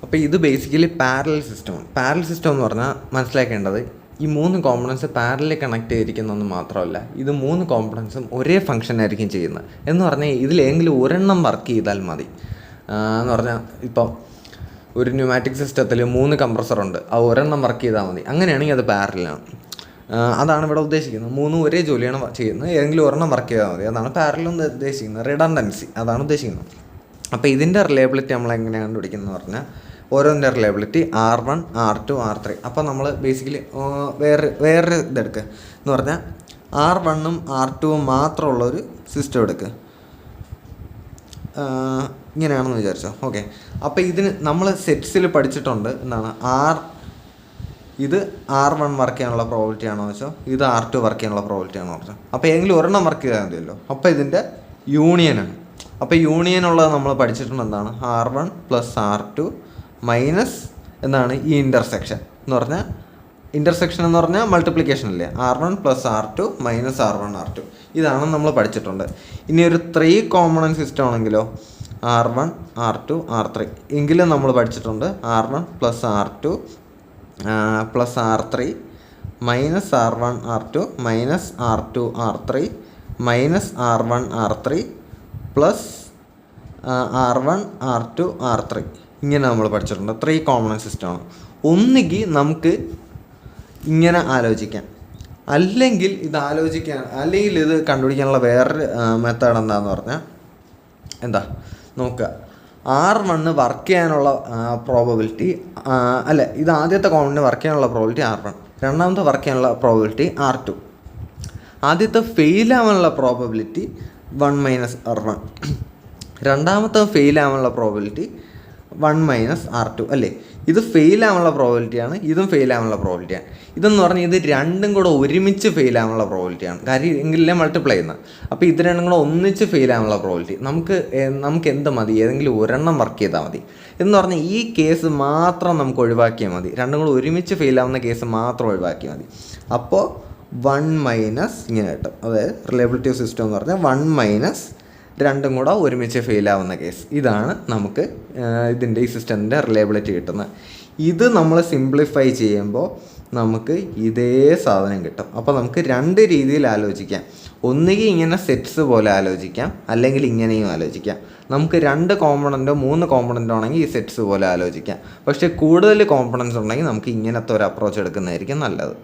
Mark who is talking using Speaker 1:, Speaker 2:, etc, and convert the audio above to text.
Speaker 1: അപ്പോൾ ഇത് basically parallel സിസ്റ്റമാണ്. പാരലൽ സിസ്റ്റം എന്ന് പറഞ്ഞാൽ മനസ്സിലാക്കേണ്ടത് ഈ 3 കോമ്പണൻസ് പാരലൽ കണക്ട് ചെയ്തിരിക്കുന്നതെന്ന് മാത്രമല്ല, ഇത് 3 കോമ്പണൻസും ഒരേ ഫംഗ്ഷൻ ആയിരിക്കും ചെയ്യുന്നത്. എന്ന് പറഞ്ഞാൽ ഇതിലെങ്കിലും ഒരെണ്ണം വർക്ക് ചെയ്താൽ മതി. എന്ന് പറഞ്ഞാൽ ഇപ്പം ഒരു ന്യൂമാറ്റിക് സിസ്റ്റത്തിൽ 3 കംപ്രസറുണ്ട്, ആ ഒരെണ്ണം വർക്ക് ചെയ്താൽ മതി. അങ്ങനെയാണെങ്കിൽ അത് പാരലാണ്. അതാണ് ഇവിടെ ഉദ്ദേശിക്കുന്നത്. 3 ഒരേ ജോലിയാണ് ചെയ്യുന്നത്, ഏതെങ്കിലും ഒരെണ്ണം വർക്ക് ചെയ്താൽ മതി. അതാണ് പാരലൽ എന്ന് ഉദ്ദേശിക്കുന്നത്. റിഡൻഡൻസി അതാണ് ഉദ്ദേശിക്കുന്നത്. അപ്പോൾ ഇതിൻ്റെ റിലയബിലിറ്റി നമ്മൾ എങ്ങനെയാണ് കണ്ടുപിടിക്കുന്നത് പറഞ്ഞാൽ, ഓരോന്നിൻ്റെ റിലയബിലിറ്റി R1, R2, R3. അപ്പോൾ നമ്മൾ ബേസിക്കലി വേറെ ഇതെടുക്കുക എന്ന് പറഞ്ഞാൽ R1ഉം R2ഉം മാത്രമുള്ളൊരു സിസ്റ്റം എടുക്കുക. ഇങ്ങനെയാണെന്ന് വിചാരിച്ചോ. ഓക്കെ, അപ്പോൾ ഇതിന് നമ്മൾ സെറ്റ്സിൽ പഠിച്ചിട്ടുണ്ട് എന്താണ്, ഇത് R1 വർക്ക് ചെയ്യാനുള്ള പ്രോബിലിറ്റി ആണോ എന്ന് വെച്ചോ, ഇത് R2 വർക്ക് ചെയ്യാനുള്ള പ്രോബിലിറ്റി ആണോ വെച്ചോ. അപ്പോൾ ഏതെങ്കിലും ഒരെണ്ണം വർക്ക് ചെയ്താൽ മതിയല്ലോ. അപ്പോൾ ഇതിൻ്റെ യൂണിയനാണ്. അപ്പോൾ യൂണിയനുള്ളത് നമ്മൾ പഠിച്ചിട്ടുണ്ട് എന്താണ്, R1 + R2 മൈനസ് എന്താണ് ഈ ഇൻ്റർസെക്ഷൻ എന്ന് പറഞ്ഞാൽ, ഇൻ്റർസെക്ഷൻ എന്ന് പറഞ്ഞാൽ മൾട്ടിപ്ലിക്കേഷൻ അല്ലേ, R1 + R2 minus R1 R2. ഇതാണ് നമ്മൾ പഠിച്ചിട്ടുണ്ട്. ഇനി ഒരു 3 കോമ്പണൻറ്റ് സിസ്റ്റം ആണെങ്കിലോ, R1 R2 R3 എങ്കിലും നമ്മൾ പഠിച്ചിട്ടുണ്ട് R1 + R2 + R3 minus R1 R2 minus R2 R3 minus R1 R3 plus R1 R2 R3. ഇങ്ങനെ നമ്മൾ പഠിച്ചിട്ടുണ്ട്. 3 കോമ്പണൻറ്റ് സിസ്റ്റമാണ്. ഒന്നുകിൽ നമുക്ക് ഇങ്ങനെ ആലോചിക്കാം, അല്ലെങ്കിൽ ഇത് കണ്ടുപിടിക്കാനുള്ള വേറൊരു മെത്തേഡ് എന്താണെന്ന് പറഞ്ഞാൽ നോക്കുക, R1 വർക്ക് ചെയ്യാനുള്ള പ്രോബബിലിറ്റി ഇത് ആദ്യത്തെ കോമ്പണൻറ്റ് വർക്ക് ചെയ്യാനുള്ള പ്രോബിലിറ്റി R1, രണ്ടാമത്തെ വർക്ക് ചെയ്യാനുള്ള പ്രോബബിലിറ്റി R2, ആദ്യത്തെ ഫെയിൽ ആവാനുള്ള പ്രോബബിലിറ്റി 1 - R1, രണ്ടാമത്തെ ഫെയിൽ ആവാനുള്ള പ്രോബബിലിറ്റി 1 - R2 അല്ലേ. ഇത് ഫെയിൽ ആവാനുള്ള പ്രോബബിലിറ്റിയാണ്, ഇതും ഫെയിൽ ആവാനുള്ള പ്രോബബിലിറ്റിയാണ്. ഇതെന്ന് പറഞ്ഞാൽ ഇത് രണ്ടും കൂടെ ഒരുമിച്ച് ഫെയിൽ ആവാനുള്ള പ്രോബബിലിറ്റിയാണ്. കാര്യം എങ്കിലേ മൾട്ടിപ്ലൈ ചെയ്യുന്നത്. അപ്പോൾ ഇത് രണ്ടും കൂടെ ഒന്നിച്ച് ഫെയിൽ ആവാനുള്ള പ്രോബബിലിറ്റി. നമുക്ക് എന്ത് മതി, ഏതെങ്കിലും ഒരെണ്ണം വർക്ക് ചെയ്താൽ മതി. എന്ന് പറഞ്ഞാൽ ഈ കേസ് മാത്രം നമുക്ക് ഒഴിവാക്കിയാൽ മതി. രണ്ടും കൂടെ ഒരുമിച്ച് ഫെയിൽ ആവുന്ന കേസ് മാത്രം ഒഴിവാക്കിയാൽ മതി. അപ്പോൾ 1 - ഇങ്ങനെ കിട്ടും. അതായത് റിലയബിലിറ്റി സിസ്റ്റം എന്ന് പറഞ്ഞാൽ 1 - രണ്ടും കൂടെ ഒരുമിച്ച് ഫെയിൽ ആവുന്ന കേസ്. ഇതാണ് നമുക്ക് ഇതിൻ്റെ ഈ സിസ്റ്റത്തിൻ്റെ റിലയബിലിറ്റി കിട്ടുന്നത്. ഇത് നമ്മൾ സിംപ്ലിഫൈ ചെയ്യുമ്പോൾ നമുക്ക് ഇതേ സാധനം കിട്ടും. അപ്പോൾ നമുക്ക് 2 രീതിയിൽ ആലോചിക്കാം. ഒന്നുകിൽ ഇങ്ങനെ സെറ്റ്സ് പോലെ ആലോചിക്കാം, അല്ലെങ്കിൽ ഇങ്ങനെയും ആലോചിക്കാം. നമുക്ക് 2 കോമ്പണൻറ്റോ 3 കോമ്പണൻറ്റോ ആണെങ്കിൽ ഈ സെറ്റ്സ് പോലെ ആലോചിക്കാം. പക്ഷേ കൂടുതൽ കോമ്പണൻസ് ഉണ്ടെങ്കിൽ നമുക്ക് ഇങ്ങനത്തെ ഒരു അപ്രോച്ച് എടുക്കുന്നതായിരിക്കും നല്ലത്.